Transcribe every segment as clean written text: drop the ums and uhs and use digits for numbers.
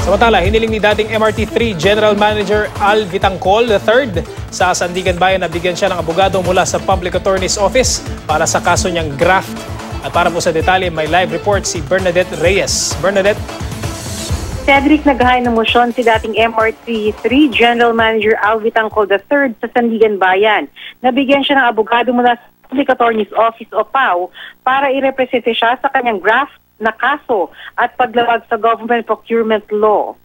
Samantala, hiniling ni dating MRT3 General Manager Al Vitangcol III sa Sandigan Bayan na bigyan siya ng abogado mula sa Public Attorney's Office para sa kaso niyang graft. At para po sa detalye, may live report si Bernadette Reyes. Bernadette? Cedric, naghahay ng mosyon si dating MRT3 General Manager Al Vitangcol III sa Sandigan Bayan. Nabigyan siya ng abogado mula sa Public Attorney's Office o PAO para irepresente siya sa kanyang graft na kaso at paglabag sa government procurement law.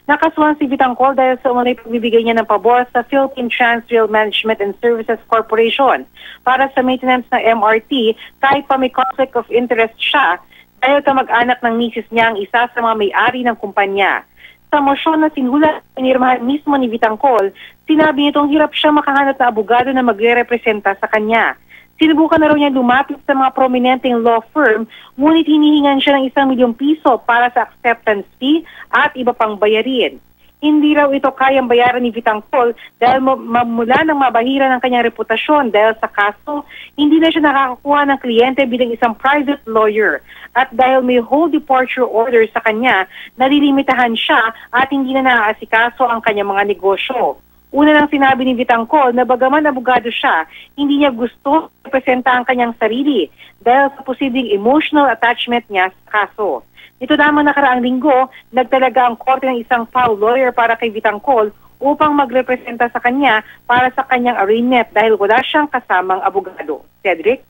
Nakasuhan si Vitangcol dahil sa umunay pagbibigay niya ng pabor sa Philippine Transrail Management and Services Corporation para sa maintenance ng MRT kahit pa may conflict of interest siya dahil kamag-anak ng misis niya ang isa sa mga may-ari ng kumpanya. Sa mosyon na sinhulat pinirmahan mismo ni Vitangcol, sinabi nitong hirap siya makahanap na abogado na magre-representa sa kanya. Sinubukan na raw niya lumapit sa mga prominenteng law firm, ngunit hinihingan siya ng 1 milyong piso para sa acceptance fee at iba pang bayarin. Hindi raw ito kayang bayaran ni Vitangcol dahil mula ng mabahira ng kanyang reputasyon dahil sa kaso, hindi na siya nakakakuha ng kliyente bilang isang private lawyer. At dahil may whole departure order sa kanya, nalilimitahan siya at hindi na naaasikaso ang kanyang mga negosyo. Una lang sinabi ni Vitangcol na bagaman abogado siya, hindi niya gusto representa ang kanyang sarili dahil sa posibleng emotional attachment niya sa kaso. Ito naman nakaraang linggo, nagtalaga ang korte ng isang PAO lawyer para kay Vitangcol upang magrepresenta sa kanya para sa kanyang arraignment dahil wala siyang kasamang abogado. Cedric?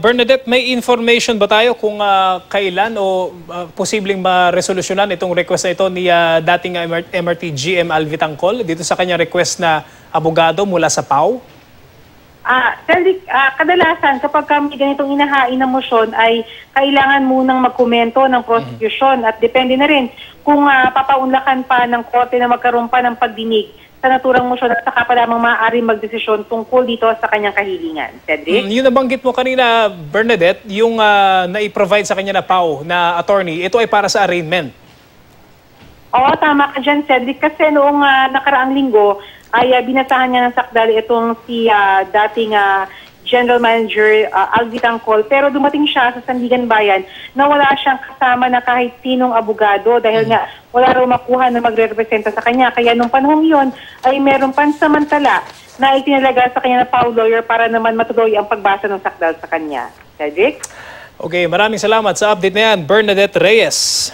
Bernadette, may information ba tayo kung kailan o posibleng maresolusyonan itong request na ito ni dating MRT GM Al Vitangcol dito sa kanyang request na abogado mula sa PAO? Cedric, kadalasan kapag kami ganitong inahain na mosyon ay kailangan munang magkomento ng prosecution at depende na rin kung papaunlakan pa ng korte na magkaroon pa ng pagdinig sa naturang mosyon at saka pa lamang maaari magdesisyon tungkol dito sa kanyang kahilingan. Cedric? Yung nabanggit mo kanina, Bernadette, yung na-i-provide sa kanya na PAO na attorney, ito ay para sa arraignment. Oo, tama ka dyan, Cedric. Kasi noong nakaraang linggo ay binasahan niya ng sakdali itong si dating General Manager Al Vitangcol. Pero dumating siya sa Sandigan Bayan na wala siyang kasama na kahit sinong abogado dahil nga wala raw makuha na magre-representa sa kanya. Kaya nung panahong yon ay meron pansamantala na itinalaga sa kanya na PAO lawyer para naman matuloy ang pagbasa ng sakdal sa kanya. Cedric? Okay, maraming salamat sa update na yan, Bernadette Reyes.